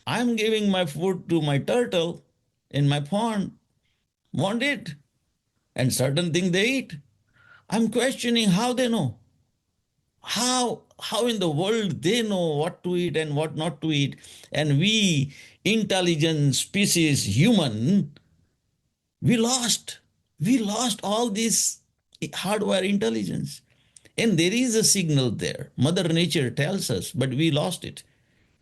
I'm giving my food to my turtle in my pond, won't it? And certain things they eat. I'm questioning how they know. How in the world they know what to eat and what not to eat. And we, intelligent species, human, we lost. We lost all this hardware intelligence. And there is a signal there. Mother Nature tells us, but we lost it.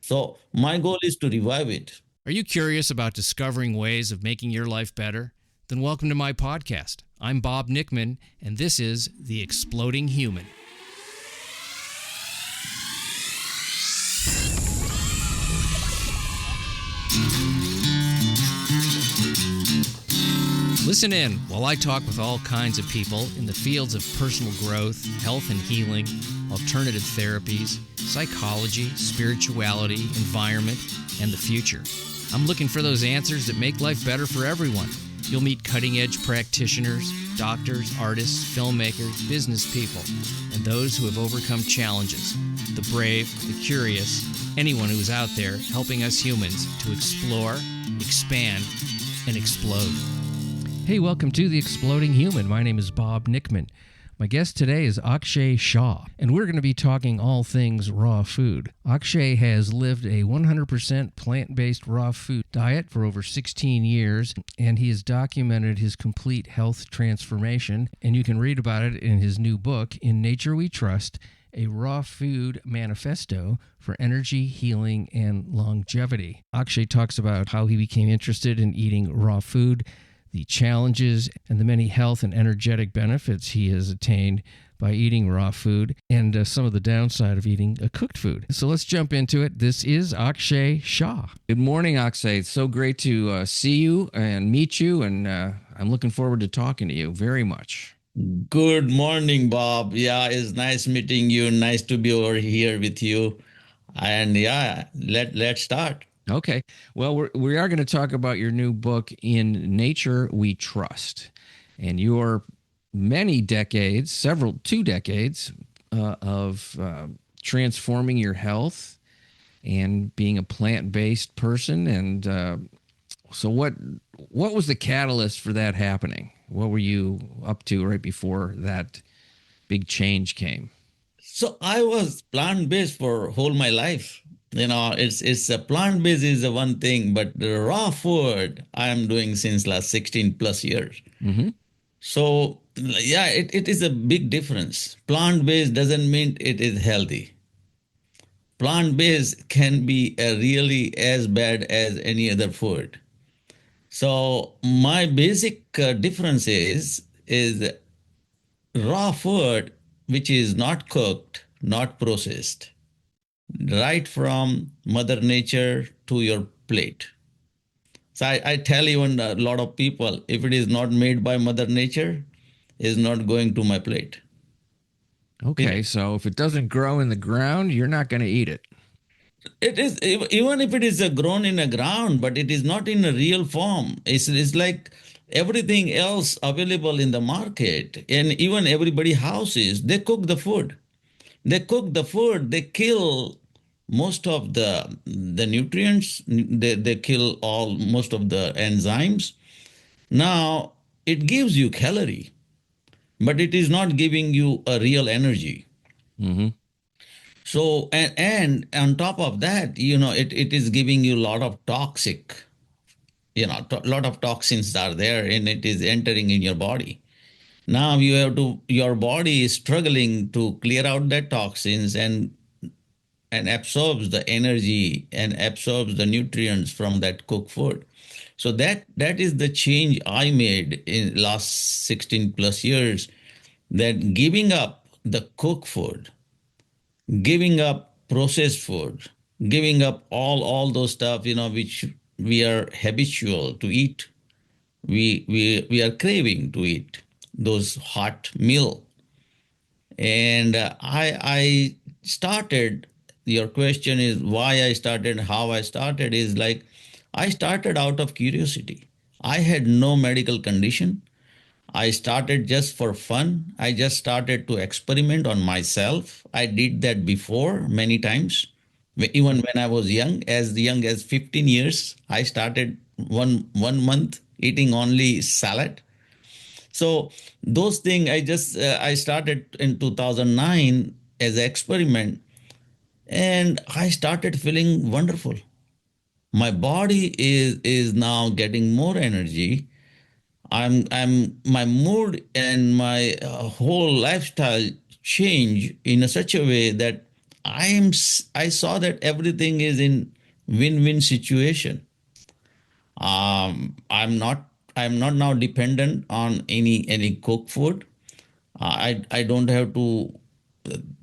So my goal is to revive it. Are you curious about discovering ways of making your life better? Then welcome to my podcast. I'm Bob Nickman, and this is The Exploding Human. Listen in while I talk with all kinds of people in the fields of personal growth, health and healing, alternative therapies, psychology, spirituality, environment, and the future. I'm looking for those answers that make life better for everyone. You'll meet cutting-edge practitioners, doctors, artists, filmmakers, business people, and those who have overcome challenges. The brave, the curious, anyone who is out there helping us humans to explore, expand, and explode. Hey, welcome to The Exploding Human. My name is Bob Nickman. My guest today is Axay Shah, and we're going to be talking all things raw food. Axay has lived a 100% plant-based raw food diet for over 16 years, and he has documented his complete health transformation, and you can read about it in his new book, In Nature We Trust, a Raw Food Manifesto for Energy, Healing, and Longevity. Axay talks about how he became interested in eating raw food, the challenges and the many health and energetic benefits he has attained by eating raw food, and some of the downside of eating a cooked food. So let's jump into it. This is Axay Shah. Good morning, Axay. It's so great to see you and meet you, and I'm looking forward to talking to you very much. Good morning, Bob. Yeah, it's nice meeting you. Nice to be over here with you. And yeah, let's start. Okay. Well, we are going to talk about your new book, In Nature We Trust, and your many decades, 2 decades of transforming your health and being a plant-based person. And so what was the catalyst for that happening? What were you up to right before that big change came? So I was plant-based for whole my life. It's a plant-based is the one thing, but the raw food I am doing since last 16 plus years. Mm-hmm. So yeah, it is a big difference. Plant-based doesn't mean it is healthy. Plant-based can be really as bad as any other food. So my basic difference is raw food, which is not cooked, not processed, right from Mother Nature to your plate. So I tell even a lot of people, if it is not made by Mother Nature, is not going to my plate. Okay, so if it doesn't grow in the ground, you're not going to eat it. It is even if it is grown in a ground, but it is not in a real form. It's like everything else available in the market, and even everybody houses. They cook the food. They cook the food. They kill most of the nutrients. They kill all most of the enzymes. Now it gives you calorie, but it is not giving you a real energy. Mm-hmm. So, and on top of that, it is giving you a lot of toxic, a lot of toxins are there and it is entering in your body. Now your body is struggling to clear out that toxins and absorbs the energy and absorbs the nutrients from that cooked food. So that is the change I made in last 16 plus years, that giving up the cooked food, giving up processed food, giving up all those stuff, which we are habitual to eat. We are craving to eat those hot meal. And I started. Your question is why I started, how I started is like I started out of curiosity. I had no medical condition. I started just for fun. I just started to experiment on myself. I did that before many times. Even when I was young as 15 years, I started one month eating only salad. So those things I started in 2009 as an experiment, and I started feeling wonderful. My body is now getting more energy. I'm my mood and my whole lifestyle change in such a way that I saw that everything is in win-win situation. I'm not now dependent on any cooked food. I don't have to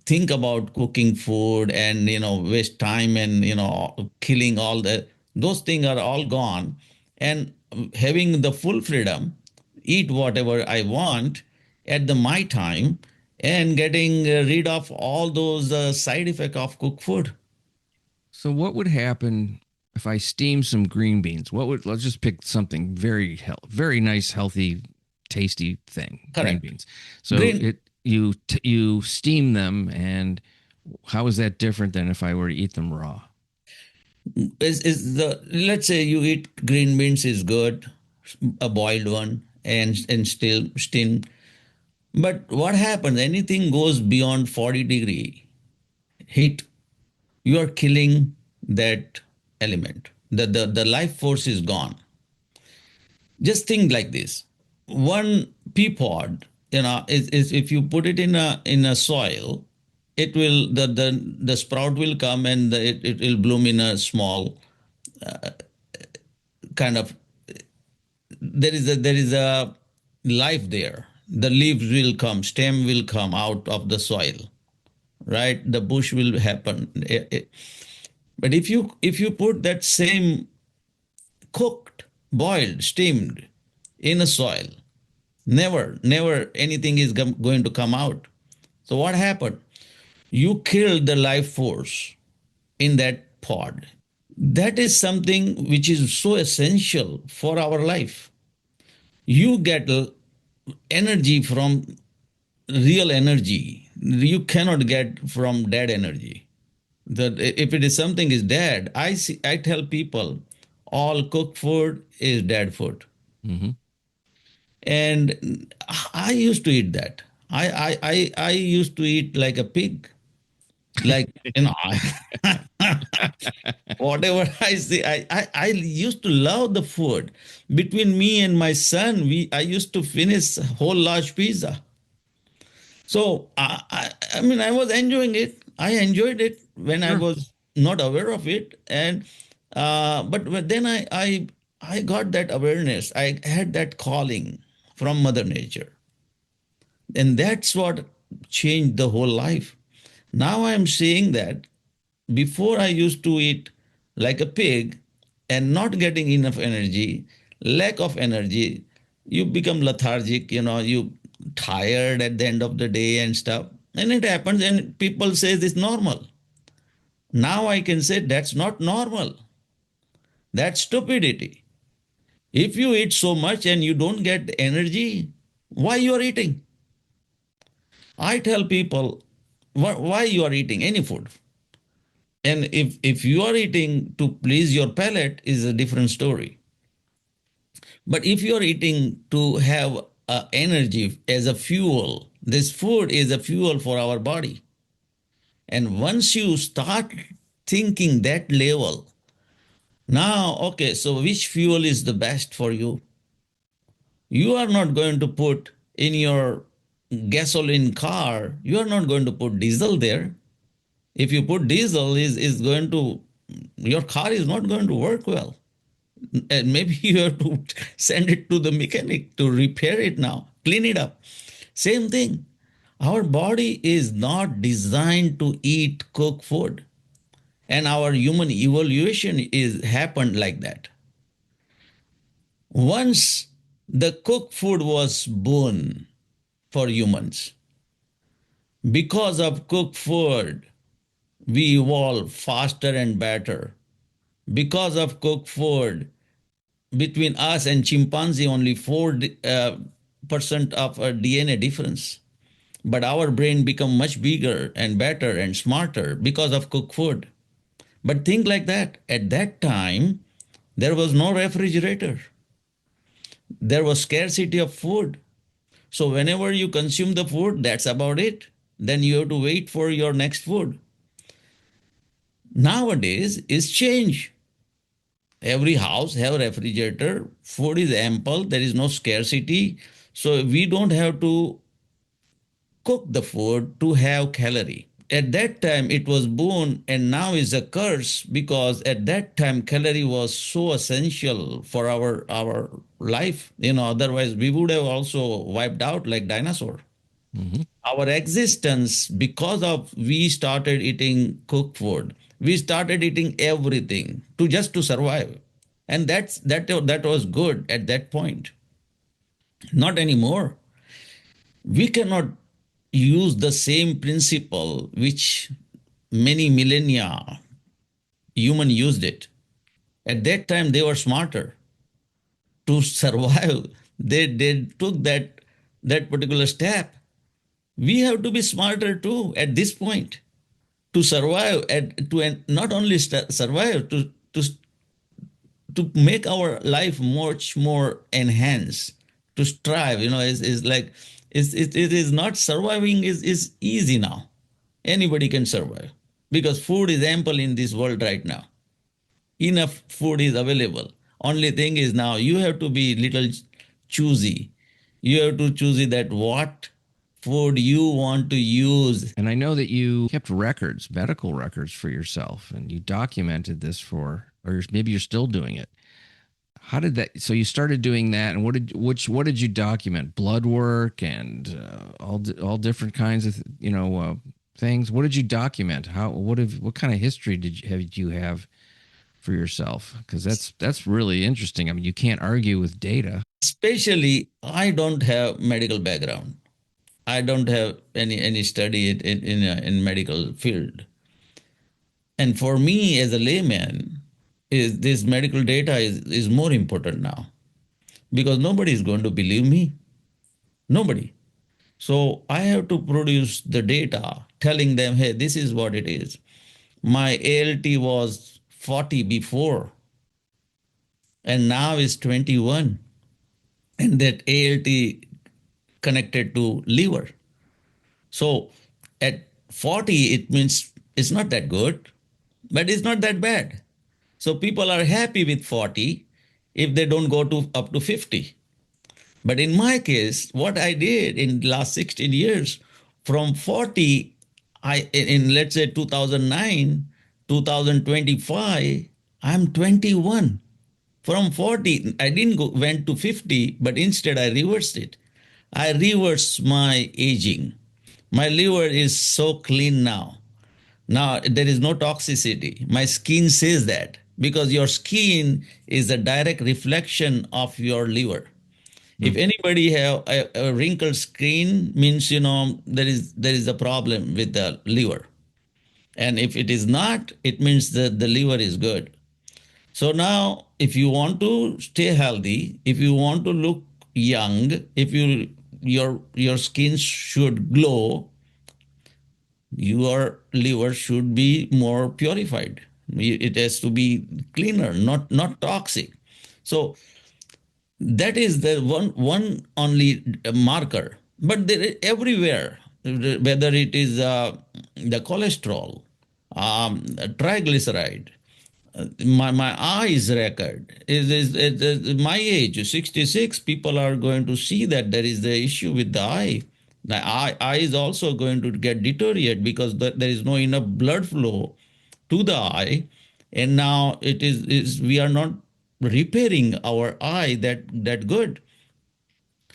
think about cooking food and waste time and killing all the those things are all gone, and having the full freedom, eat whatever I want at the my time, and getting rid of all those side effect of cooked food. So what would happen if I steam some green beans? What would let's just pick something very nice, healthy, tasty thing, green Correct. beans. So Green you steam them, and how is that different than if I were to eat them raw? is the let's say you eat green beans is good, a boiled one and still steamed. But what happens? Anything goes beyond 40-degree heat, you are killing that element. The life force is gone. Just think like this. One pea pod, is if you put it in a soil, it will the sprout will come and it will bloom in a small kind of there is a life there. The leaves will come, stem will come out of the soil, right? The bush will happen. But if you put that same cooked, boiled, steamed in a soil, never anything is going to come out. So what happened? You killed the life force in that pod. That is something which is so essential for our life. You get energy from real energy. You cannot get from dead energy. That if it is something is dead, I tell people all cooked food is dead food. Mm-hmm. And I used to eat that. I used to eat like a pig. Like, whatever I see, I used to love the food. Between me and my son, I used to finish whole large pizza. So I mean, I was enjoying it. I enjoyed it when I Sure. was not aware of it, and but then I got that awareness. I had that calling from Mother Nature, and that's what changed the whole life. Now I'm seeing that before I used to eat like a pig and not getting enough energy, lack of energy, you become lethargic, you tired at the end of the day and stuff. And it happens and people say this normal. Now I can say that's not normal. That's stupidity. If you eat so much and you don't get energy, why you are eating? I tell people why you are eating any food. And if you are eating to please your palate is a different story. But if you are eating to have energy as a fuel, this food is a fuel for our body. And once you start thinking that level, now, okay, so which fuel is the best for you? You are not going to put in your gasoline car, you are not going to put diesel there. If you put diesel, is going to your car is not going to work well. And maybe you have to send it to the mechanic to repair it now, clean it up. Same thing. Our body is not designed to eat cooked food. And our human evolution is happened like that. Once the cooked food was born for humans, because of cooked food, we evolve faster and better. Because of cooked food, between us and chimpanzee only 4% of a DNA difference. But our brain become much bigger and better and smarter because of cooked food. But think like that. At that time, there was no refrigerator. There was scarcity of food. So whenever you consume the food, that's about it. Then you have to wait for your next food. Nowadays is change. Every house have refrigerator. Food is ample. There is no scarcity. So we don't have to cook the food to have calorie. At that time it was boon and now is a curse, because at that time calorie was so essential for our life. Otherwise we would have also wiped out like dinosaur. Mm-hmm. Our existence, because of we started eating cooked food, we started eating everything to just to survive. And that was good at that point. Not anymore. We cannot use the same principle which many millennia human used it. At that time they were smarter to survive. They took that particular step. We have to be smarter too at this point to survive, not only survive, to make our life much more enhanced, to strive. Is like it is not surviving is easy now. Anybody can survive because food is ample in this world right now. Enough food is available. Only thing is now you have to be little choosy. You have to choosy that what food you want to use. And I know that you kept records, medical records for yourself, and you documented this or maybe you're still doing it. How did that? So you started doing that, and what did you document? Blood work and all different kinds of things. What did you document? What kind of history did you have for yourself? Because that's really interesting. I mean, you can't argue with data. Especially, I don't have medical background. I don't have any study in medical field. And for me as a layman, is this medical data is more important now, because nobody is going to believe me. Nobody. So I have to produce the data telling them, hey, this is what it is. My ALT was 40 before, and now is 21. And that ALT connected to liver. So at 40, it means it's not that good, but it's not that bad. So people are happy with 40 if they don't go to up to 50. But in my case, what I did in the last 16 years, from 40, in let's say 2009, 2025, I'm 21. From 40, I didn't went to 50, but instead I reversed it. I reversed my aging. My liver is so clean now. Now there is no toxicity. My skin says that, because your skin is a direct reflection of your liver. If anybody have a wrinkled skin, means there is a problem with the liver. And if it is not, it means that the liver is good. So now, if you want to stay healthy, if you want to look young, if your skin should glow, your liver should be more purified. It has to be cleaner, not toxic. So that is the one only marker. But there everywhere, whether it is the cholesterol, triglyceride, my eyes record is my age 66. People are going to see that there is the issue with the eye. The eye is also going to get deteriorate, because there is no enough blood flow to the eye, and now is we are not repairing our eye that good.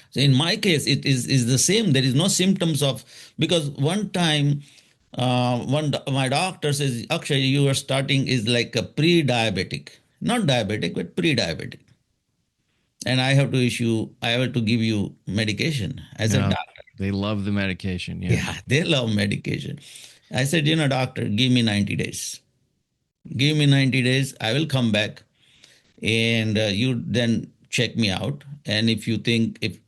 So in my case, it is the same. There is no symptoms of, because one time, my doctor says, Akshay, you are starting is like a pre-diabetic, not diabetic, but pre-diabetic, and I have to give you medication. I said, Yeah, doctor, they love the medication. Yeah. yeah, they love medication. I said, doctor, give me 90 days. Give me 90 days. I will come back, and you then check me out. And if you think if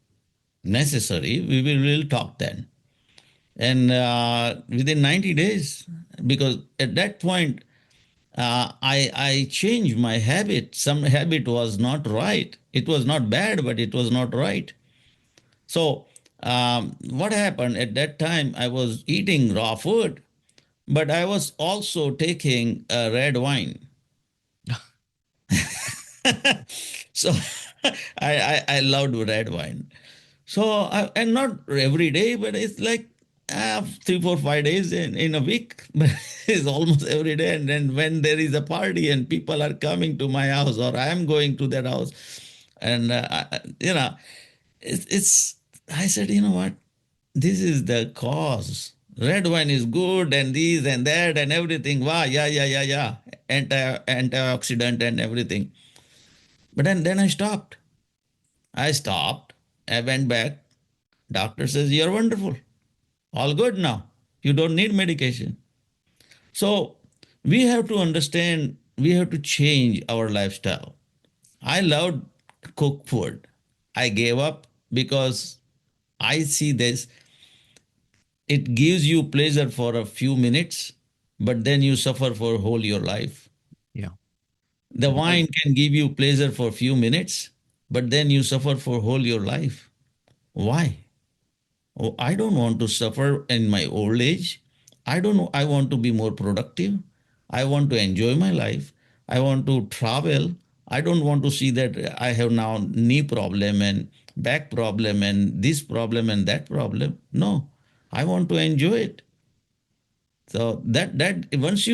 necessary, we'll talk then. And within 90 days, because at that point, I changed my habit. Some habit was not right. It was not bad, but it was not right. So what happened at that time? I was eating raw food, but I was also taking red wine. So I loved red wine. So and not every day, but it's like 3, 4, 5 days in a week. But it's almost every day. And then when there is a party and people are coming to my house or I am going to that house, and it's I said, you know what? This is the cause. Red wine is good and this and that and everything. Wow, yeah, yeah, yeah, yeah. Antioxidant and everything. But then I stopped. I stopped. I went back. Doctor says, you're wonderful. All good now. You don't need medication. So we have to understand, we have to change our lifestyle. I loved cook food. I gave up because I see this. It gives you pleasure for a few minutes, but then you suffer for whole your life. Yeah. The One of wine can give you pleasure for a few minutes, but then you suffer for whole your life. Why? Oh, I don't want to suffer in my old age. I don't know. I want to be more productive. I want to enjoy my life. I want to travel. I don't want to see that I have now knee problem and back problem and this problem and that problem. No, I want to enjoy it. So that once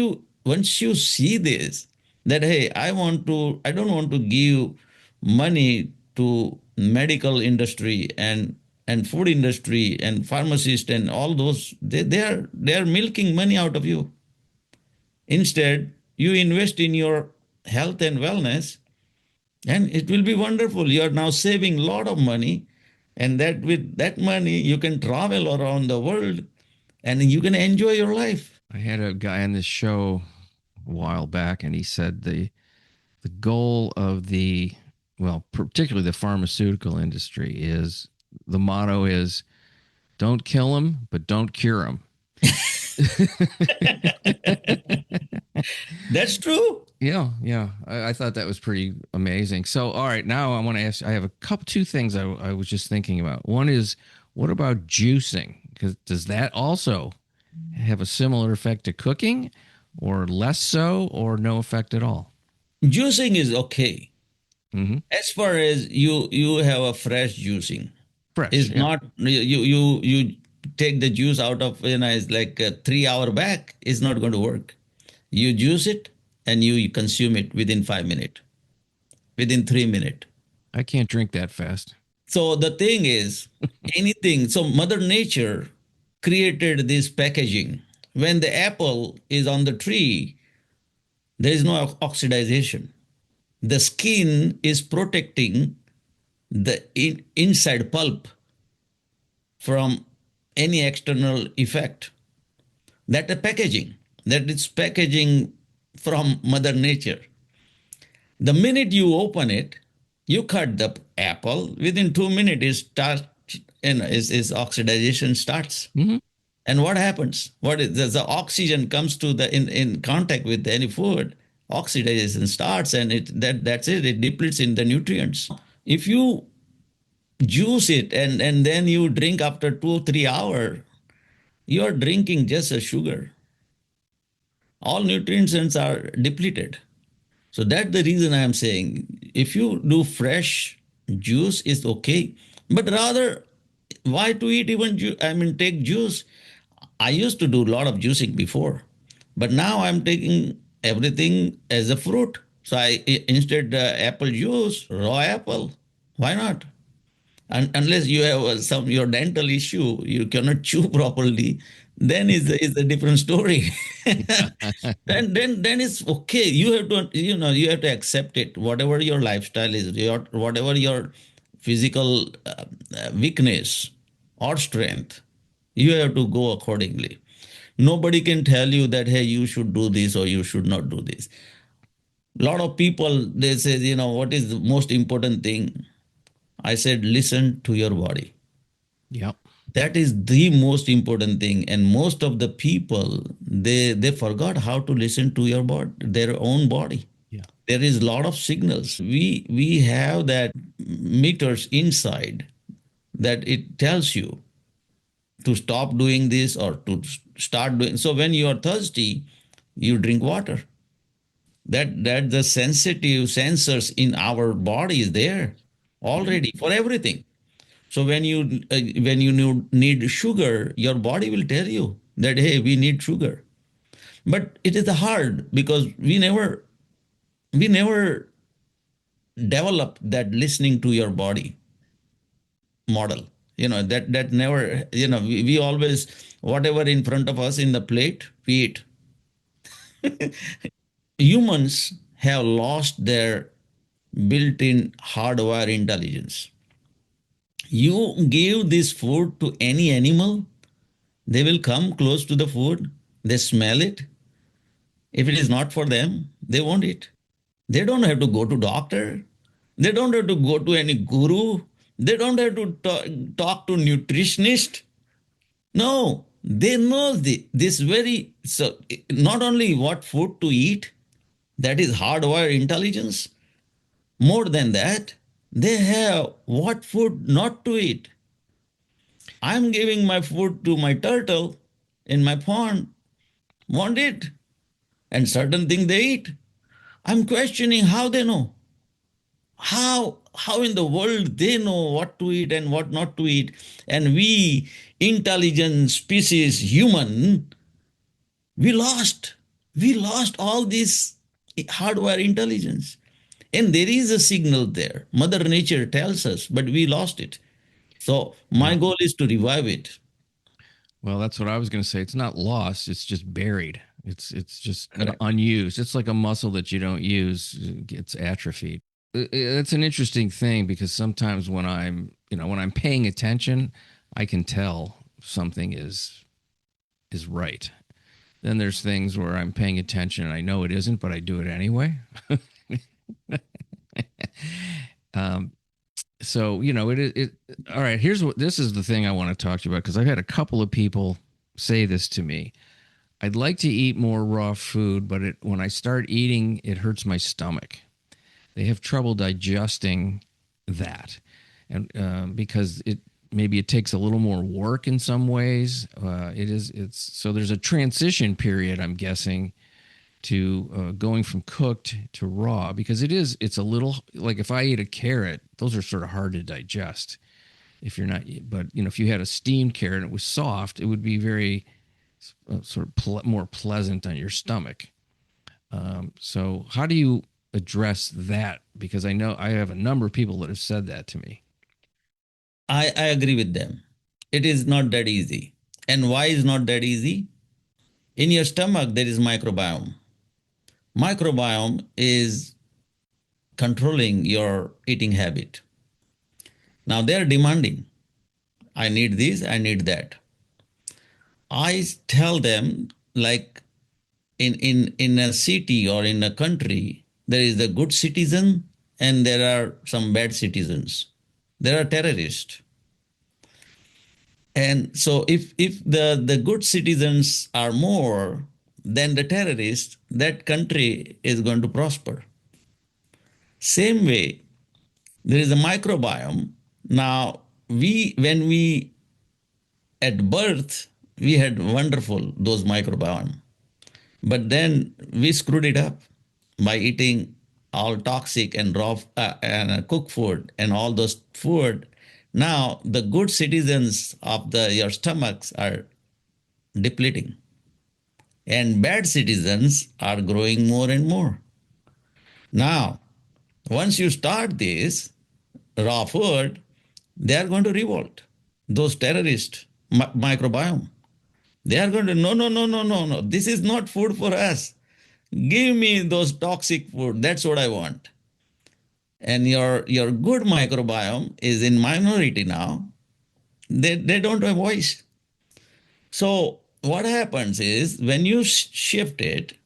you see this, that hey, I don't want to give money to medical industry and food industry and pharmacist and all those they are milking money out of you. Instead, you invest in your health and wellness, and it will be wonderful. You are now saving a lot of money, and that with that money you can travel around the world and you can enjoy your life. I had a guy on this show a while back, and he said the goal of the well, particularly the pharmaceutical industry is the motto is don't kill them, but don't cure them. That's true. Yeah, yeah. I thought that was pretty amazing. So, all right, now I want to ask. I have a couple, two things I was just thinking about. One is, what about juicing? Because does that also have a similar effect to cooking, or less so, or no effect at all? Juicing is okay. Mm-hmm. As far as you have a fresh juicing, Fresh, is yeah. not you take the juice out of it's like a 3 hour back. It's not going to work. You juice it and you consume it within 5 minutes, within 3 minutes. I can't drink that fast. So the thing is, anything. So Mother Nature created this packaging. When the apple is on the tree, there is no oxidization. The skin is protecting the inside pulp from any external effect. That the packaging, that is packaging from Mother Nature. The minute you open it, you cut the apple, within 2 minutes it starts, is oxidation starts. Mm-hmm. And what happens? What is the oxygen comes to the in contact with any food, oxidation starts, and that's it. It depletes in the nutrients. If you juice it and then you drink after 2 3 hours, you are drinking just a sugar. All nutrients are depleted. So that's the reason I am saying if you do fresh juice is okay, but rather why to eat even take juice. I used to do a lot of juicing before, but now I'm taking everything as a fruit. So I instead apple juice, raw apple. Why not? Unless you have some your dental issue, you cannot chew properly, then is a different story. Then it's okay. You have to you have to accept it. Whatever your lifestyle is, whatever your physical weakness or strength, you have to go accordingly. Nobody can tell you that hey you should do this or you should not do this. A lot of people they say what is the most important thing. I said listen to your body. Yep. That is the most important thing. And most of the people, they forgot how to listen to your body, their own body. Yeah. There is a lot of signals. We have that meters inside that it tells you to stop doing this or to start doing. So when you are thirsty, you drink water. That the sensitive sensors in our body is there already for everything. So when you need sugar, your body will tell you that hey, we need sugar. But it is hard because we never develop that listening to your body model. That never, we always, whatever in front of us in the plate, we eat. Humans have lost their built-in hardware intelligence. You give this food to any animal, they will come close to the food, they smell it. If it is not for them, they won't eat. They don't have to go to doctor. They don't have to go to any guru. They don't have to talk to nutritionist. No, they know this very, so not only what food to eat, that is hardware intelligence. More than that, they have what food not to eat. I'm giving my food to my turtle in my pond, won't eat, and certain things they eat. I'm questioning how they know. How in the world they know what to eat and what not to eat? And we, intelligent species, human, we lost. We lost all this hardware intelligence. And there is a signal there. Mother Nature tells us, but we lost it. So my Yeah. goal is to revive it. Well, that's what I was going to say. It's not lost. It's just buried. It's just Correct. unused. It's like a muscle that you don't use gets atrophied. It's an interesting thing because sometimes when I'm paying attention, I can tell something is right. Then there's things where I'm paying attention and I know it isn't, but I do it anyway. um, so it all right. This is the thing I want to talk to you about because I've had a couple of people say this to me. I'd like to eat more raw food, but when I start eating, it hurts my stomach. They have trouble digesting that, and because maybe it takes a little more work in some ways. It's so there's a transition period, I'm guessing, to going from cooked to raw because it's a little like if I eat a carrot, those are sort of hard to digest. If you're not, but if you had a steamed carrot and it was soft, it would be very sort of more pleasant on your stomach. So how do you address that? Because I know I have a number of people that have said that to me. I agree with them. It is not that easy. And why is not that easy? In your stomach, there is microbiome. Microbiome is controlling your eating habit. Now they are demanding. I need this, I need that. I tell them like in a city or in a country, there is a good citizen and there are some bad citizens. There are terrorists. And so if the good citizens are more than the terrorists, that country is going to prosper. Same way, there is a microbiome. Now, when we at birth, we had wonderful those microbiome, but then we screwed it up by eating all toxic and raw and cooked food and all those food. Now the good citizens of your stomachs are depleting, and bad citizens are growing more and more. Now, once you start this raw food, they are going to revolt. Those terrorist microbiome. They are going to no no no no no no. This is not food for us. Give me those toxic food. That's what I want. And your good microbiome is in minority now. They don't have voice. So what happens is when you shift it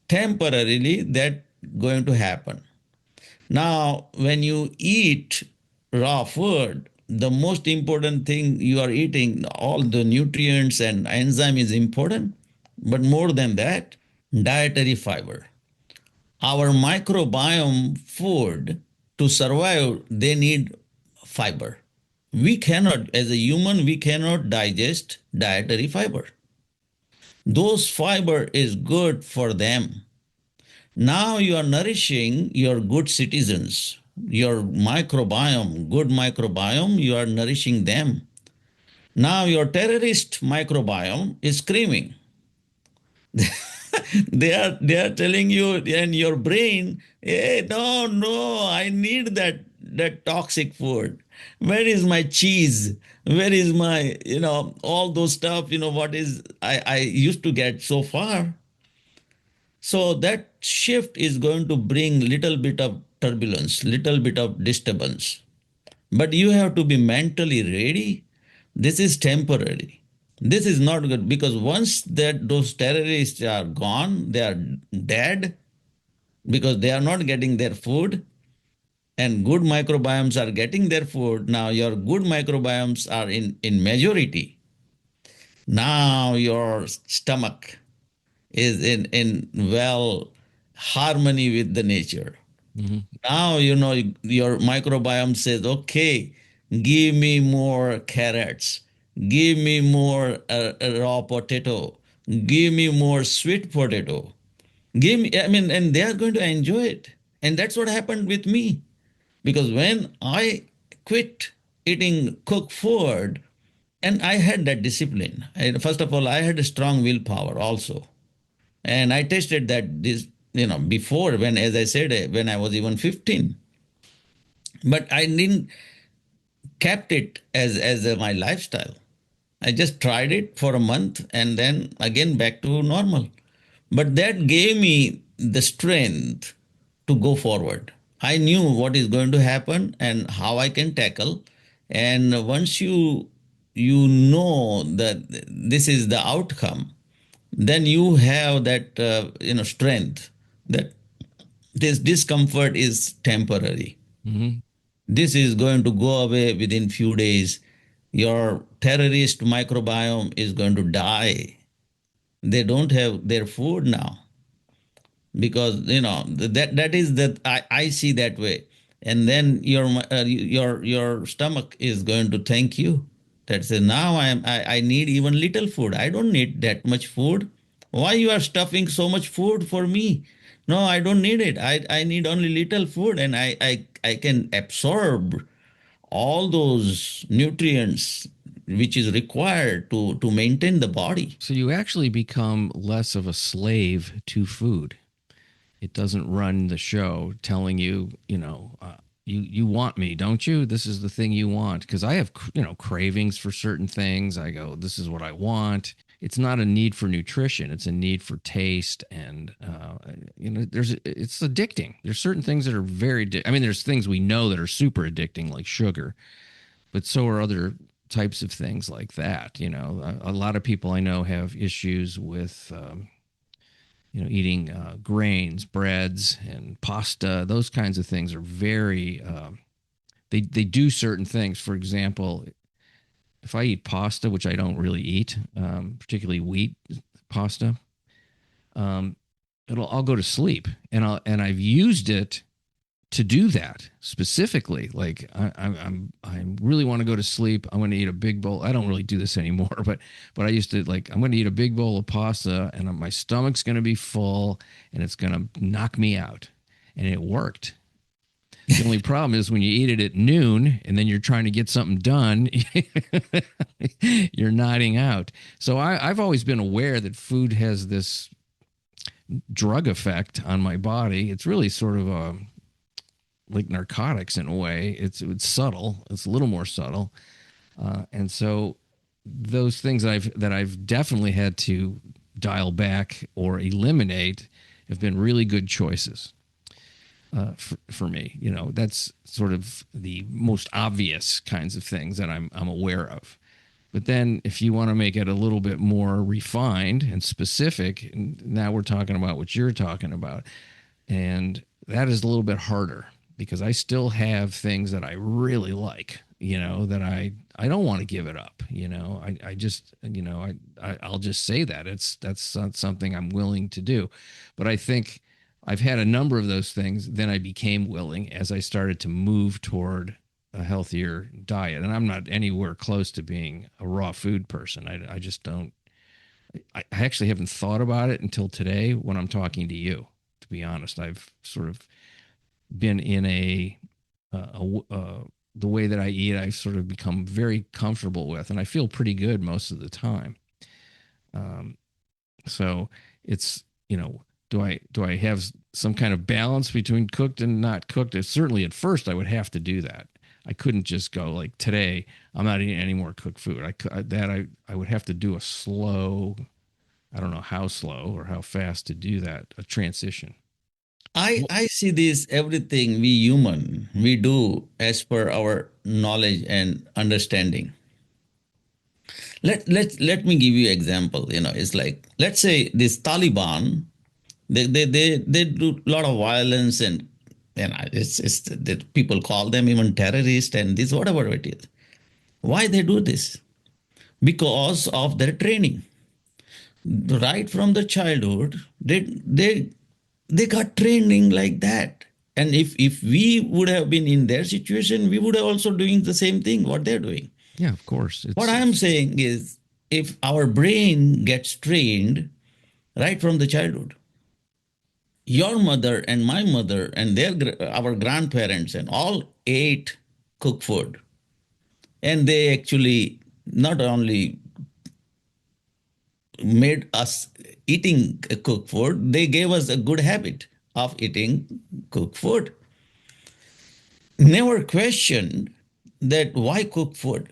temporarily, that going to happen. Now, when you eat raw food, the most important thing you are eating, all the nutrients and enzyme is important, but more than that, dietary fiber. Our microbiome food to survive, they need fiber. We cannot, as a human, we cannot digest dietary fiber. Those fiber is good for them. Now you are nourishing your good citizens, your microbiome, good microbiome, you are nourishing them. Now your terrorist microbiome is screaming. They are telling you and your brain, hey, no, no, I need that toxic food. Where is my cheese? Where is my, all those stuff, what is I used to get so far. So that shift is going to bring little bit of turbulence, little bit of disturbance. But you have to be mentally ready. This is temporary. This is not good because once that those terrorists are gone, they are dead because they are not getting their food and good microbiomes are getting their food. Now your good microbiomes are in majority. Now your stomach is in well harmony with the nature. Mm-hmm. Now your microbiome says, okay, give me more carrots, give me more raw potato, give me more sweet potato, give me. I mean, and they are going to enjoy it. And that's what happened with me because when I quit eating cooked food, and I had that discipline. First of all, I had a strong willpower also. And I tested that this, before when, as I said, when I was even 15. But I didn't kept it as my lifestyle. I just tried it for a month and then again back to normal. But that gave me the strength to go forward. I knew what is going to happen and how I can tackle. And once you know that this is the outcome, then you have that strength that this discomfort is temporary. Mm-hmm. This is going to go away within few days. Your terrorist microbiome is going to die. They don't have their food now because that is that I see that way. And then your stomach is going to thank you. That says now I need even little food. I don't need that much food. Why you are stuffing so much food for me? No, I don't need it. I need only little food and I can absorb all those nutrients which is required to maintain the body. So you actually become less of a slave to food. It doesn't run the show telling you, you want me, don't you? This is the thing you want. Because I have, cravings for certain things. I go, this is what I want. It's not a need for nutrition. It's a need for taste. And, it's addicting. There's certain things that are there's things we know that are super addicting, like sugar, but so are other types of things like that. A lot of people I know have issues with, eating grains, breads, and pasta. Those kinds of things are very. They do certain things. For example, if I eat pasta, which I don't really eat, particularly wheat pasta, I'll go to sleep, and I've used it to do that specifically. Like I really want to go to sleep. I'm going to eat a big bowl. I don't really do this anymore, but I used to, like, I'm going to eat a big bowl of pasta and my stomach's going to be full and it's going to knock me out. And it worked. The only problem is when you eat it at noon and then you're trying to get something done, you're nodding out. So I've always been aware that food has this drug effect on my body. It's really sort of like narcotics in a way. It's subtle. It's a little more subtle, and so those things that I've definitely had to dial back or eliminate have been really good choices for me. That's sort of the most obvious kinds of things that I'm aware of. But then if you want to make it a little bit more refined and specific, now we're talking about what you're talking about, and that is a little bit harder because I still have things that I really like. that I don't want to give it up. I just, I'll just say that that's not something I'm willing to do. But I think I've had a number of those things. Then I became willing as I started to move toward a healthier diet. And I'm not anywhere close to being a raw food person. I just don't. I actually haven't thought about it until today when I'm talking to you. To be honest, I've sort of been in the way that I eat. I've sort of become very comfortable with, and I feel pretty good most of the time. Um, so it's do I have some kind of balance between cooked and not cooked? Certainly, at first, I would have to do that. I couldn't just go like today. I'm not eating any more cooked food. I would have to do a slow. I don't know how slow or how fast to do that. A transition. I see this everything we human we do as per our knowledge and understanding. Let me give you example. It's like, let's say this Taliban, they do a lot of violence, and it's that people call them even terrorists and this whatever it is. Why they do this? Because of their training. Right from the childhood, they got training like that. And if we would have been in their situation, we would have also doing the same thing what they're doing. Yeah, of course. What I'm saying is, if our brain gets trained right from the childhood, your mother and my mother and our grandparents and all ate cooked food, and they actually not only made us eating cooked food, they gave us a good habit of eating cooked food. Never questioned that why cook food.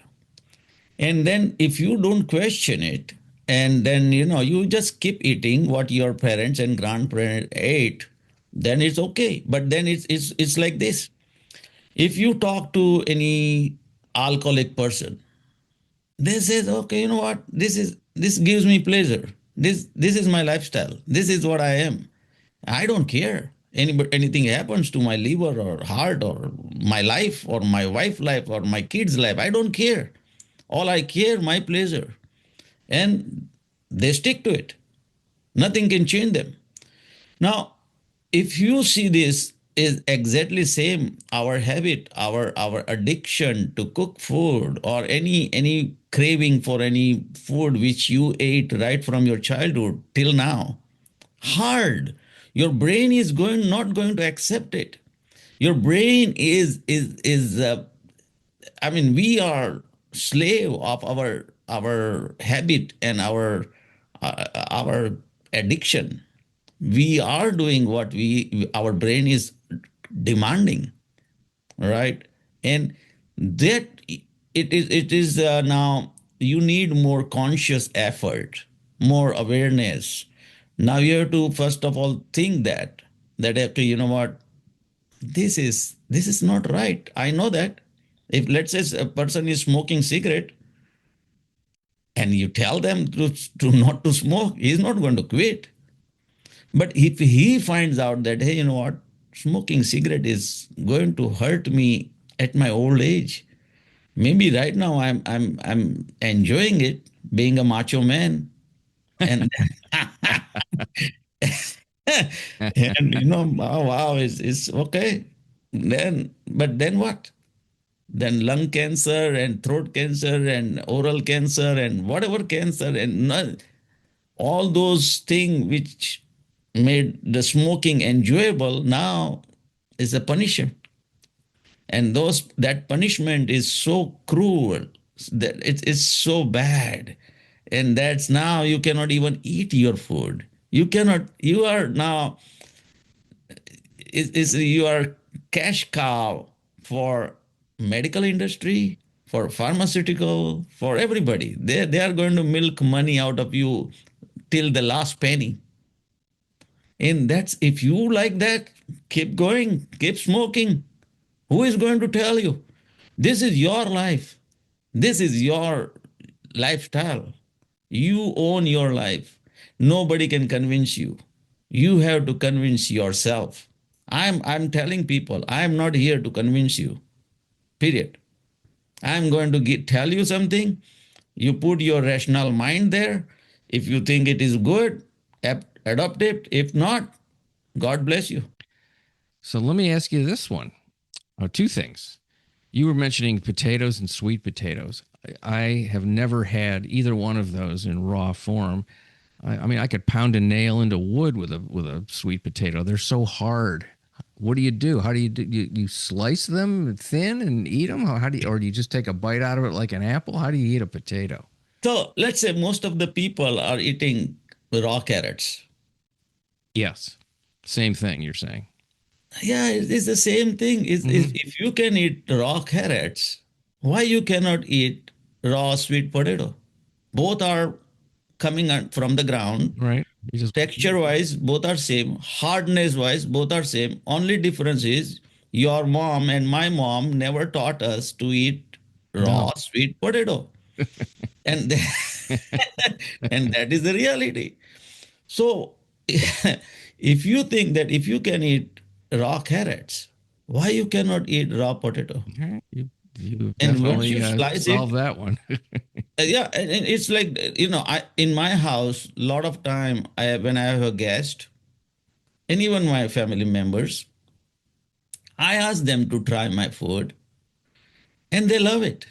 And then if you don't question it, and then you just keep eating what your parents and grandparents ate, then it's okay. But then it's like this. If you talk to any alcoholic person, they says, okay, you know what? This gives me pleasure. This is my lifestyle. This is what I am. I don't care. Anything happens to my liver or heart or my life or my wife's life or my kids' life, I don't care. All I care, my pleasure. And they stick to it. Nothing can change them. Now, if you see this is exactly same, our habit, our addiction to cook food or any craving for any food which you ate right from your childhood till now, hard. Your brain is not going to accept it. Your brain is I mean, we are slave of our habit and our addiction. We are doing what our brain is demanding, right? And that it is now you need more conscious effort, more awareness. Now you have to first of all think that okay, you know what, this is not right. I know that. If let's say a person is smoking cigarette and you tell them to not to smoke, he's not going to quit. But if he finds out that, hey, you know what, smoking cigarette is going to hurt me at my old age. Maybe right now I'm enjoying it, being a macho man. And and oh, wow, it's okay. But then what? Then lung cancer and throat cancer and oral cancer and whatever cancer and all those things which made the smoking enjoyable now is a punishment. And that punishment is so cruel that it's so bad. And that's now you cannot even eat your food. You are now you are cash cow for medical industry, for pharmaceutical, for everybody. They are going to milk money out of you till the last penny. And that's, if you like that, keep going, keep smoking. Who is going to tell you? This is your life. This is your lifestyle. You own your life. Nobody can convince you. You have to convince yourself. I'm telling people, I'm not here to convince you. Period. I'm going to tell you something. You put your rational mind there. If you think it is good, adopt it. If not, God bless you. So let me ask you this one. Two things. You were mentioning potatoes and sweet potatoes. I have never had either one of those in raw form. I mean, I could pound a nail into wood with a sweet potato. They're so hard. What do you do? How do you do? You slice them thin and eat them? How do you, or do you just take a bite out of it like an apple? How do you eat a potato? So let's say most of the people are eating raw carrots. Yes, same thing you're saying. Yeah, it's the same thing. Mm-hmm. If you can eat raw carrots, why you cannot eat raw sweet potato? Both are coming from the ground. Right. You just Texture wise, both are same. Hardness wise, both are same. Only difference is your mom and my mom never taught us to eat raw no. sweet potato, and and that is the reality. So, if you think that if you can eat raw carrots, why you cannot eat raw potato? Okay. You And once definitely you slice it, solved that one. yeah, and it's like I in my house, a lot of time I when I have a guest, and even my family members, I ask them to try my food, and they love it.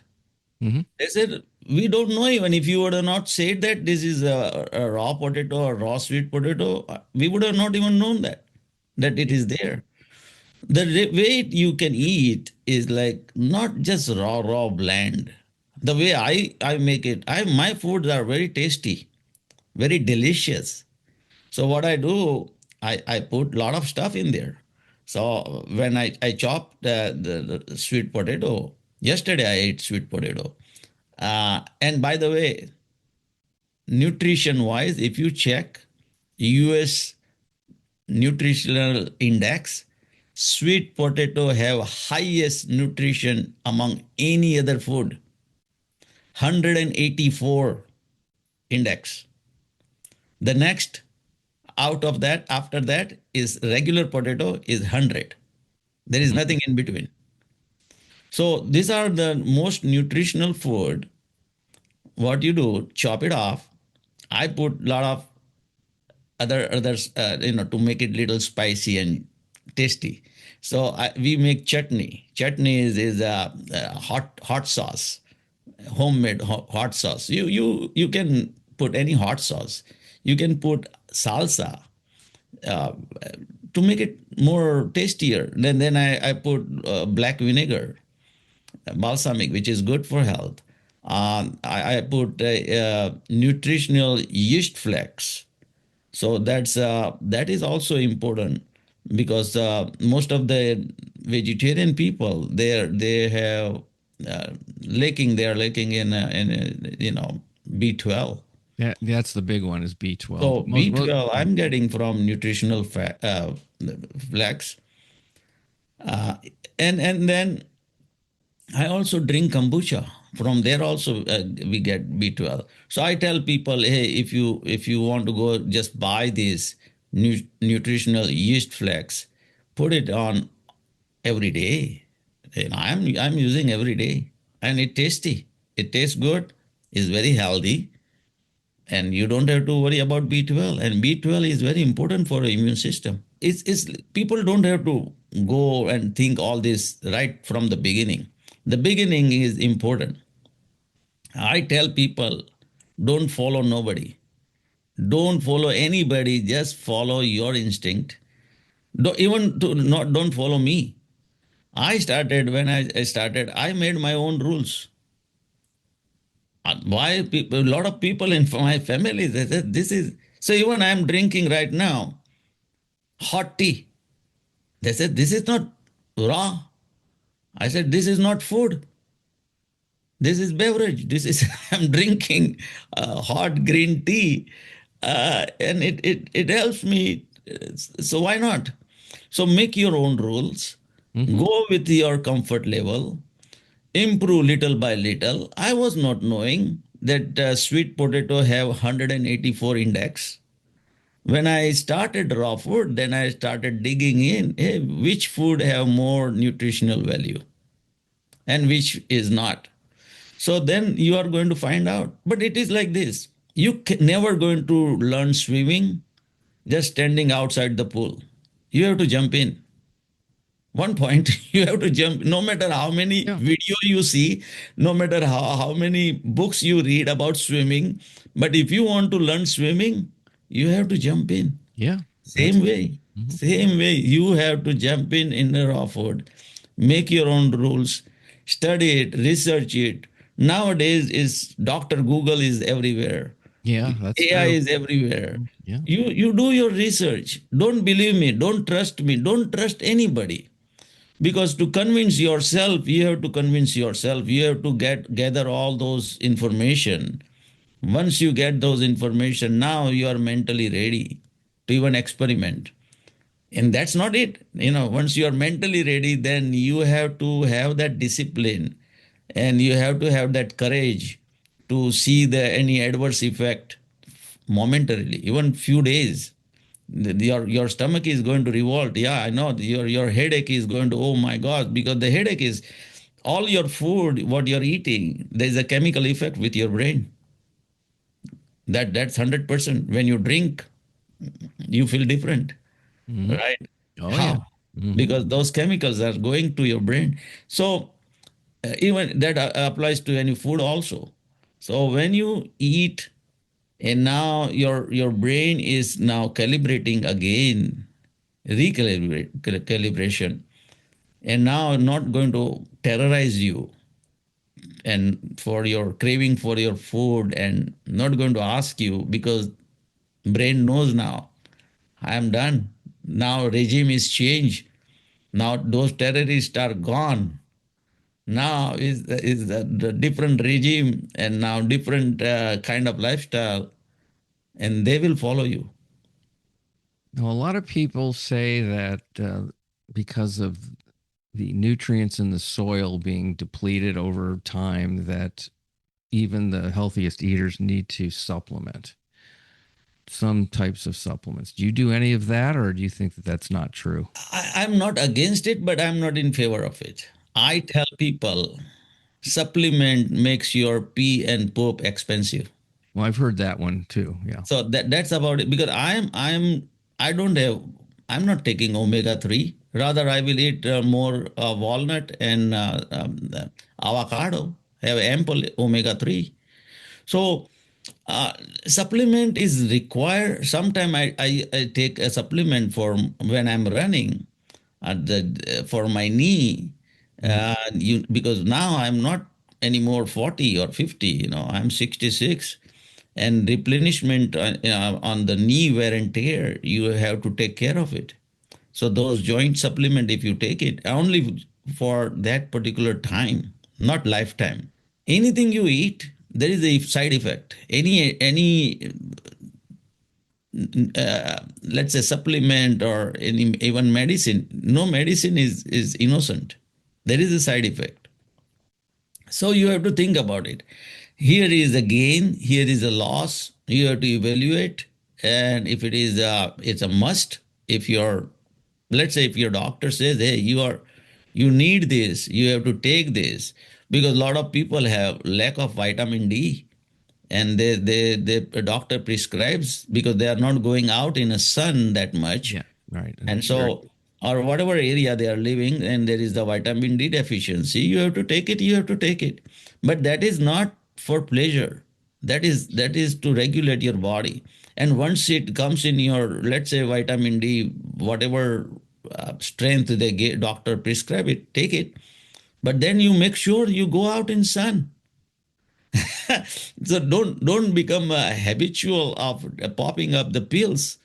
Hmm. They said, "We don't know even if you would have not said that this is a raw potato or raw sweet potato, we would have not even known that it is there." The way you can eat is like not just raw bland. The way I make it, I my foods are very tasty, very delicious. So what I do, I put a lot of stuff in there. So when I chopped the sweet potato, yesterday I ate sweet potato. And by the way, nutrition wise, if you check US nutritional index, sweet potato have highest nutrition among any other food, 184 index. The next out of that after that is regular potato is 100. There is nothing in between. So these are the most nutritional food. What you do, chop it off. I put a lot of others to make it little spicy and tasty. So we make chutney. Chutney is a hot sauce, homemade hot sauce. You can put any hot sauce. You can put salsa uh, to make it more tastier. Then I put black vinegar, balsamic, which is good for health. I put nutritional yeast flakes, so that is also important because most of the vegetarian people they have they are lacking in B12. That's the big one is B12. So B12 I'm getting from nutritional flax, uh, and then I also drink kombucha. From there also we get B12. So I tell people, hey, if you want to go just buy this nutritional yeast flax, put it on every day. I'm using every day, and it tasty. It tastes good. It's very healthy, and you don't have to worry about B12. And B12 is very important for the immune system. It's people don't have to go and think all this right from the beginning. The beginning is important. I tell people, don't follow nobody. Don't follow anybody. Just follow your instinct. Even to not don't follow me. I started when I started. I made my own rules. Why people? A lot of people in my family they said this is so. Even I am drinking right now hot tea. They said this is not raw. I said this is not food. This is beverage. This is I'm drinking hot green tea, and it helps me. So why not? So make your own rules. Mm-hmm. Go with your comfort level. Improve little by little. I was not knowing that sweet potato have 184 index. When I started raw food, then I started digging in. Hey, which food have more nutritional value and which is not? So then you are going to find out. But it is like this. You never going to learn swimming just standing outside the pool. You have to jump in. One point, you have to jump, no matter how many Yeah. video you see, no matter how many books you read about swimming. But if you want to learn swimming, you have to jump in. Yeah. That's Same way. mhm. Same way. You have to jump in the raw food. Make your own rules. Study it, research it. Nowadays is Dr. Google is everywhere. Yeah, that's AI true. is everywhere. Mhm. Yeah. You do your research. Don't believe me. Don't trust me. Don't trust anybody. Because to convince yourself, you have to convince yourself. You have to gather all those information. Once you get those information, now you are mentally ready to even experiment. And that's not it. Once you are mentally ready, then you have to have that discipline and you have to have that courage to see any adverse effect momentarily, even few days. Your stomach is going to revolt. Yeah, I know. Your headache is going to, oh my God, because the headache is all your food, what you're eating, there's a chemical effect with your brain. That's 100%. When you drink, you feel different, Mhm. right? Oh yeah. How? Hmm. Because those chemicals are going to your brain. So even that applies to any food also. So when you eat and now your brain is now calibrating again, calibration, and now not going to terrorize you and for your craving for your food and not going to ask you because brain knows now I am done. Now regime is changed. Now those terrorists are gone. Now is the different regime and now different kind of lifestyle, and they will follow you. Now, a lot of people say that because of the nutrients in the soil being depleted over time, that even the healthiest eaters need to supplement some types of supplements. Do you do any of that, or do you think that that's not true? I'm not against it, but I'm not in favor of it. I tell people supplement makes your pee and poop expensive. Well, I've heard that one too. Yeah. So that's about it. Because I don't have I'm not taking omega 3. Rather, I will eat more walnut and avocado. Have ample omega 3. So supplement is required. Sometimes I take a supplement for when I'm running for my knee. Mhm. Because now I'm not anymore 40 or 50. I'm 66, and replenishment on the knee wear and tear. You have to take care of it. So those joint supplement, if you take it only for that particular time, not lifetime. Anything you eat, there is a side effect. Any let's say supplement or even medicine. No medicine is innocent. There is a side effect. So you have to think about it. Here is a gain, here is a loss. You have to evaluate, and if it's a must. If your let's say if your doctor says, hey, you need this, you have to take this, because a lot of people have lack of vitamin D, and the doctor prescribes because they are not going out in the sun that much, Yeah. Right. And and it's very so, or whatever area they are living, and there is the vitamin D deficiency, you have to take it, you have to take it. But that is not for pleasure. That is to regulate your body. And once it comes in your, let's say, vitamin D, whatever strength they get, doctor prescribe it, take it. But then you make sure you go out in sun. So don't become habitual of popping up the pills.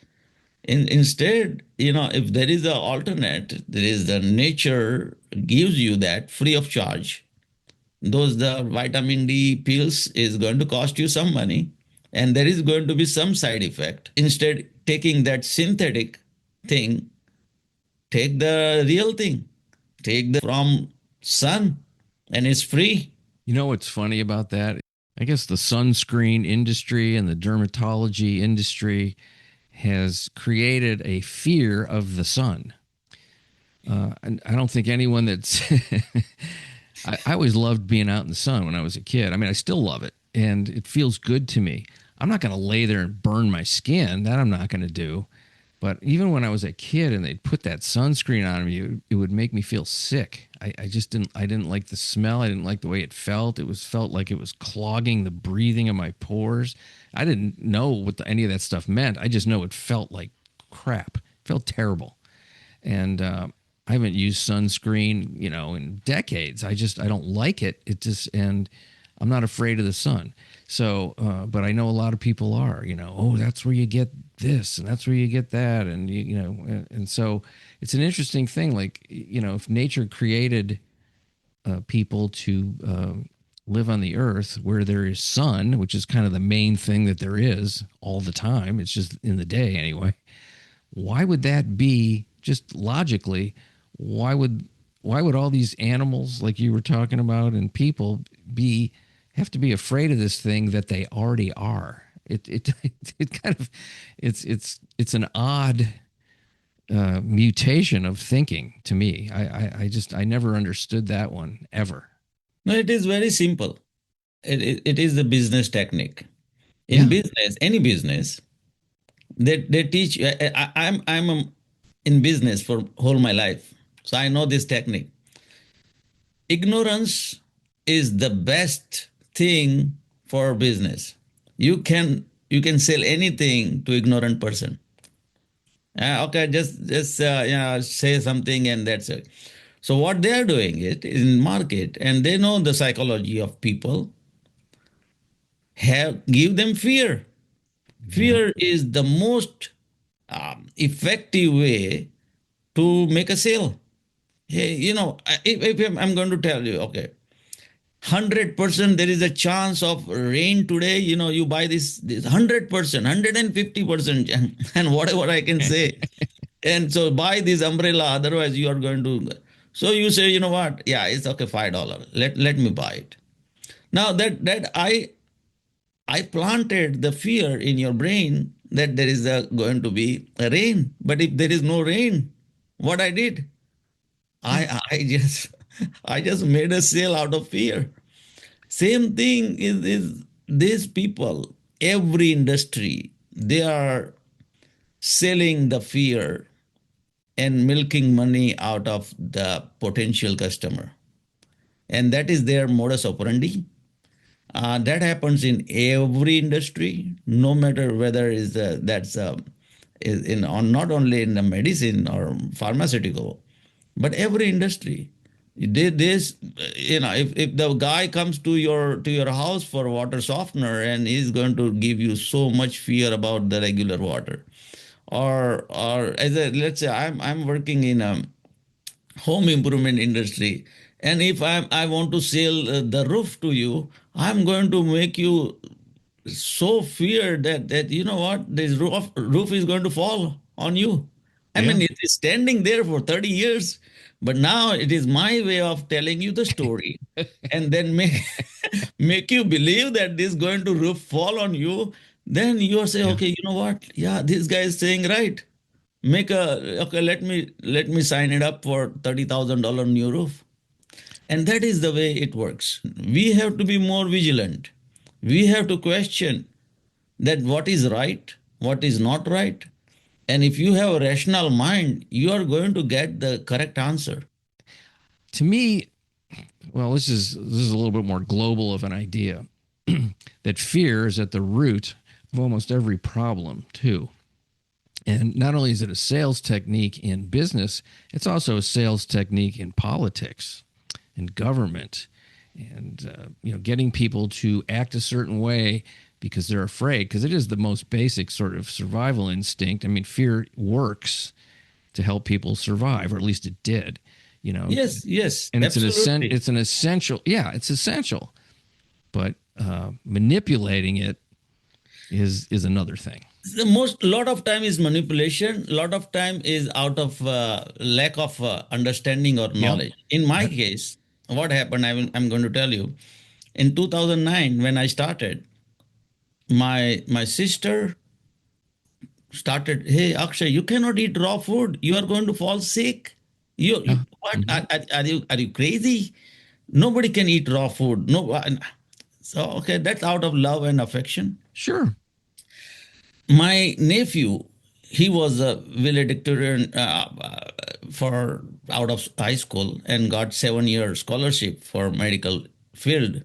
Instead, if there is an alternate, there is the nature gives you that free of charge. Those the vitamin D pills is going to cost you some money, and there is going to be some side effect. Instead, taking that synthetic thing, take the real thing, take the from sun, and it's free. You know what's funny about that? I guess the sunscreen industry and the dermatology industry has created a fear of the sun. And I don't think anyone that's I always loved being out in the sun when I was a kid. I mean, I still love it, and it feels good to me. I'm not going to lay there and burn my skin. That I'm not going to do. But even when I was a kid and they'd put that sunscreen on me, it would make me feel sick. I just didn't. I didn't like the smell. I didn't like the way it felt. It was felt like it was clogging the breathing of my pores. I didn't know what any of that stuff meant. I just know it felt like crap. It felt terrible. And I haven't used sunscreen, in decades. I don't like it. It just and I'm not afraid of the sun. So, but I know a lot of people are. Oh, that's where you get this, and that's where you get that, and and so it's an interesting thing. Like, if nature created people to live on the earth where there is sun, which is kind of the main thing that there is all the time. It's just in the day anyway. Why would that be? Just logically, why would all these animals like you were talking about and people be have to be afraid of this thing that they already are? It kind of it's an odd mutation of thinking to me. I never understood that one ever. No, it is very simple. It is the business technique. In Yeah. business, any business, they teach. I'm in business for whole my life, so I know this technique. Ignorance is the best thing for business. You can sell anything to ignorant person. Okay, just say something and that's it. So what they are doing it is in market, and they know the psychology of people. Have give them fear. Yeah. Fear is the most effective way to make a sale. Hey, if I'm going to tell you, okay, 100% there is a chance of rain today. You buy this 100%, 150%, and whatever I can say. And so buy this umbrella, otherwise you are going to. So you say, you know what? Yeah, it's okay, $5. Let me buy it. Now that I planted the fear in your brain that there is going to be a rain. But if there is no rain, what I did, I just I just made a sale out of fear. Same thing is these people, every industry, they are selling the fear and milking money out of the potential customer. And that is their modus operandi. That happens in every industry, no matter whether is in on not only in the medicine or pharmaceutical, but every industry. This, if the guy comes to your house for water softener and he's going to give you so much fear about the regular water, or let's say I'm working in a home improvement industry, and if I want to sell the roof to you, I'm going to make you so fear that you know what, this roof is going to fall on you. I Yeah. mean, it is standing there for 30 years, but now it is my way of telling you the story, and then make make you believe that this going to roof fall on you. Then you say, Yeah. okay, you know what, yeah, this guy is saying right. Make a Okay, let me sign it up for $30,000 new roof. And that is the way it works. We have to be more vigilant. We have to question that what is right, what is not right. And if you have a rational mind, you are going to get the correct answer. To me, well, this is a little bit more global of an idea. That fear is at the root of almost every problem too. And not only is it a sales technique in business, it's also a sales technique in politics and government, and getting people to act a certain way because they're afraid. Because it is the most basic sort of survival instinct. I mean, fear works to help people survive, or at least it did. You know, Yes, yes, and absolutely. it's an essential. Yeah, it's essential. But manipulating it is another thing. The most lot of time is manipulation. Lot of time is out of lack of understanding or Yeah. knowledge. In my case, what happened, I'm going to tell you. In 2009, when I started, my sister started, hey Akshay, you cannot eat raw food, you are going to fall sick. You Yeah. what Mhm. are you crazy? Nobody can eat raw food. No, so okay, that's out of love and affection. Sure. My nephew, he was a valedictorian for out of high school and got 7 year scholarship for medical field.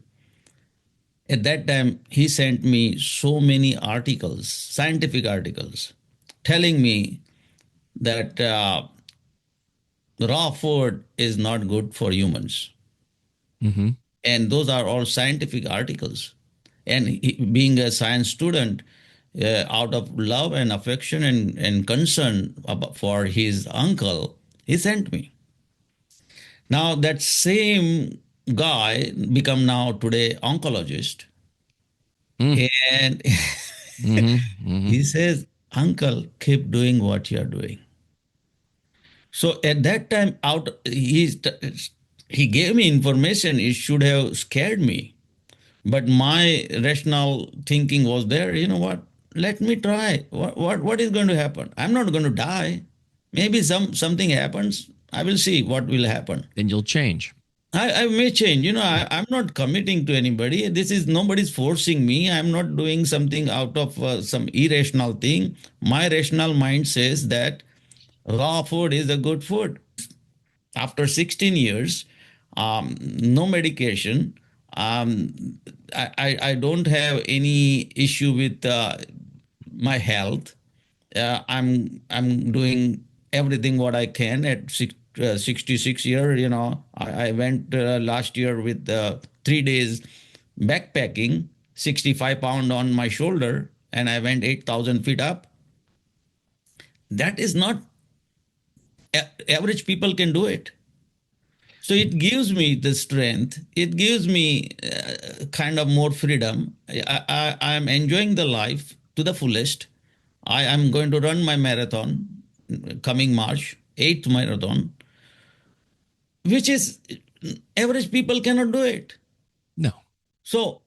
At that time, he sent me so many articles, scientific articles, telling me that raw food is not good for humans. Mm-hmm. And those are all scientific articles. And he, being a science student, out of love and affection and concern about, for his uncle, he sent me. Now that same guy become now today oncologist, and Mm-hmm. Mm-hmm. he says, "Uncle, keep doing what you are doing." So at that time, he gave me information. It should have scared me. But my rational thinking was there. You know what? Let me try. What is going to happen? I'm not going to die. Maybe something happens. I will see what will happen. Then you'll change. I may change. I'm not committing to anybody. This is nobody's forcing me. I'm not doing something out of some irrational thing. My rational mind says that raw food is a good food. After 16 years, no medication. I don't have any issue with my health. I'm doing everything what I can at 66 year. I went last year with 3 days backpacking, 65 pound on my shoulder, and I went 8,000 feet up. That is not average people can do it. So it gives me the strength. It gives me kind of more freedom. I'm enjoying the life to the fullest. I am going to run my marathon coming March, eighth marathon, which is average people cannot do it. No. So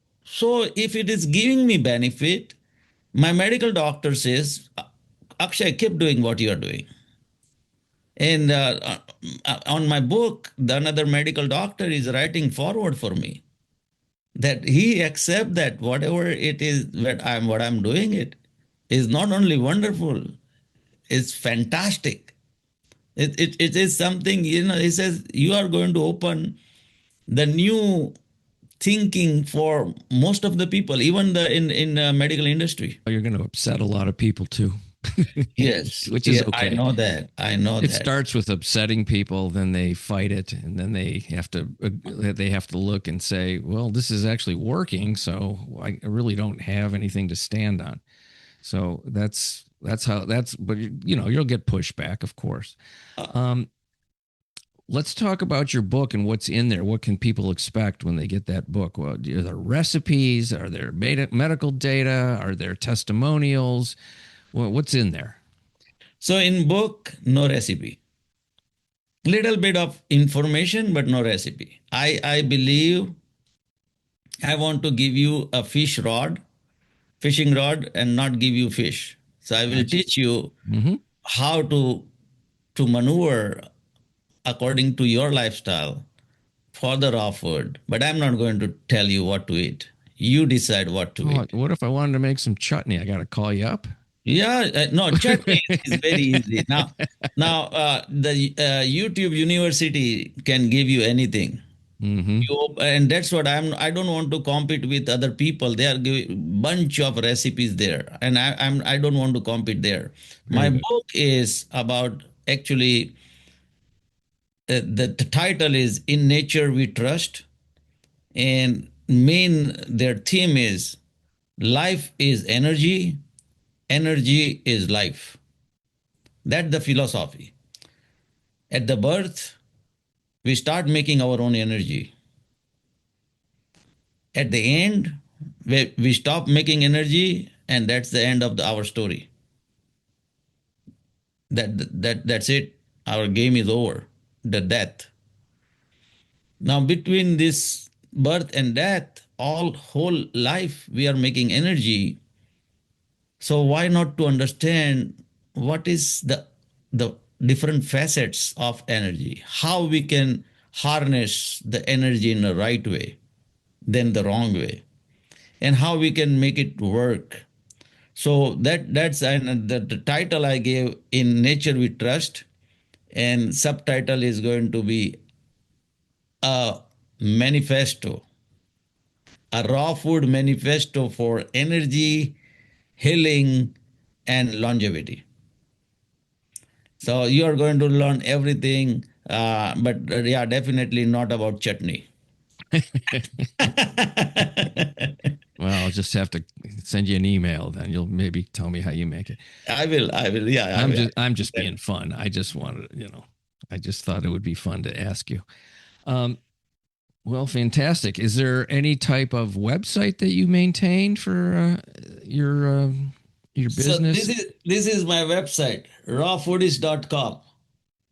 if it is giving me benefit, my medical doctor says, Akshay, keep doing what you are doing. And on my book, the another medical doctor is writing forward for me that he accept that whatever it is that what I'm doing it is not only wonderful, it's fantastic. It is something, he says, you are going to open the new thinking for most of the people, even in medical industry. You're going to upset a lot of people too. Yes, Which is yeah, okay. I know that. I know It that. starts with upsetting people, then they fight it, and then they have to look and say, "Well, this is actually working, so I really don't have anything to stand on." So that's how that's. But you'll get pushback, of course. Let's talk about your book and what's in there. What can people expect when they get that book? Well, are there recipes? Are there medical data? Are there testimonials? What's in there? So in book, no recipe. Little bit of information, but no recipe. I believe I want to give you a fishing rod, and not give you fish. So I will teach you how to maneuver according to your lifestyle for the raw food. But I'm not going to tell you what to eat. You decide what to eat. What if I wanted to make some chutney? I got to call you up. Yeah, no, chutney is very easy. Now, the YouTube University can give you anything. And that's what I don't want to compete with other people. They are giving bunch of recipes there, and I don't want to compete there. My book is about actually the title is "In Nature We Trust," and their theme is life is energy, energy is life. That's the philosophy. At the birth, we start making our own energy. At the end, we stop making energy, and that's the end of our story. That's it. Our game is over. The death. Now, between this birth and death, all whole life we are making energy. So why not to understand what is the different facets of energy? harness the energy in the right way than the wrong way, and how we can make it work. So that's and the title I gave, In Nature We Trust, and subtitle is going to be a manifesto, a raw food manifesto for energy, healing, and longevity. So you are going to learn everything, but yeah, definitely not about chutney. Well, I'll just have to send you an email then. You'll maybe tell me how you make it. I will. I will. Yeah, I I'm will. just I'm just being fun. I just wanted, I just thought it would be fun to ask you. Um, well, fantastic. Is there any type of website that you maintain for your So business? this is my website, rawfoodiest.com.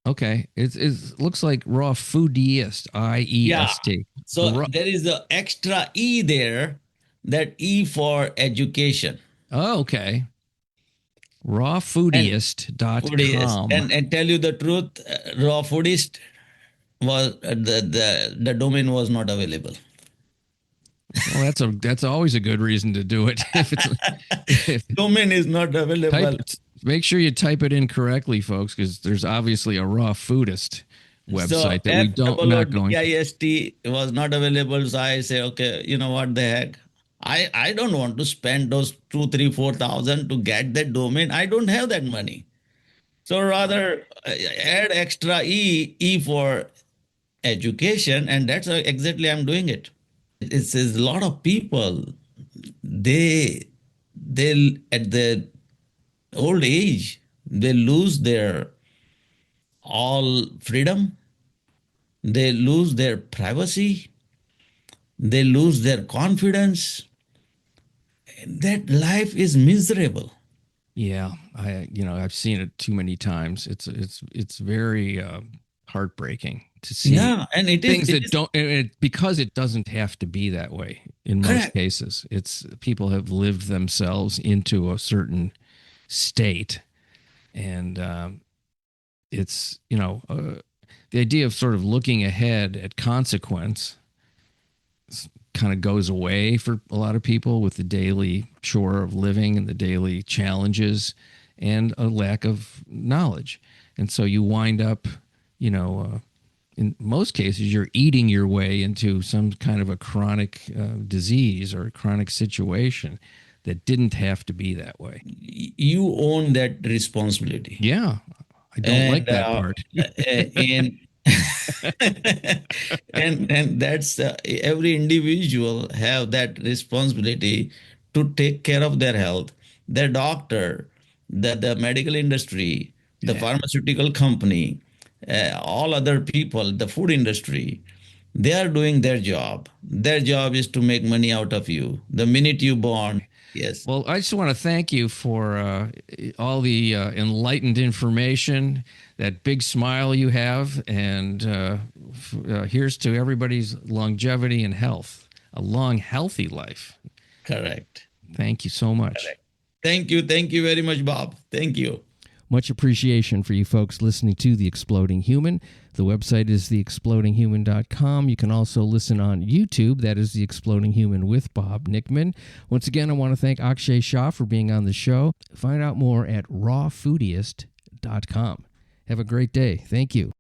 Okay, it looks like Raw Foodiest, Yeah. IEST. The So raw, there is the extra E there, that E for education. oh, okay. And foodiest. Rawfoodiest.com. And tell you the truth, raw foodist was the domain was not available. Well, that's always a good reason to do it. If Domain is not type, available. make sure you type it in correctly, folks, because there's obviously a Raw Foodist So website that we F don't double O not D going. I S T was not available. So I say, okay, you know what the heck? I don't want to spend those 2, 3, 4 thousand to get that domain. I don't have that money. So rather add extra E for education, and that's exactly I'm doing it. It's a lot of people. They at the old age they lose their all freedom, they lose their privacy, they lose their confidence. That life is miserable. Yeah, I've seen it too many times. It's very heartbreaking to see Yeah, and it is things it that is don't because it doesn't have to be that way in most correct. cases. It's people have lived themselves into a certain state, and it's the idea of sort of looking ahead at consequence kind of goes away for a lot of people with the daily chore of living and the daily challenges and a lack of knowledge. And so you wind up, in most cases, you're eating your way into some kind of a chronic disease or a chronic situation that didn't have to be that way. You own that responsibility. Yeah, I don't like And that part. and and that's every individual have that responsibility to take care of their health. Their doctor, the medical industry, the Yeah. pharmaceutical company, all other people, the food industry, they are doing their job. Their job is to make money out of you the minute you born. Yes. Well, I just want to thank you for all the enlightened information, that big smile you have, and here's to everybody's longevity and health, a long, healthy life. Correct. Thank you so much. Correct. Thank you. Thank you very much, Bob. Thank you. Much appreciation for you folks listening to The Exploding Human. The website is theexplodinghuman.com. You can also listen on YouTube. That is The Exploding Human with Bob Nickman. Once again, I want to thank Axay Shah for being on the show. Find out more at rawfoodiest.com. Have a great day. Thank you.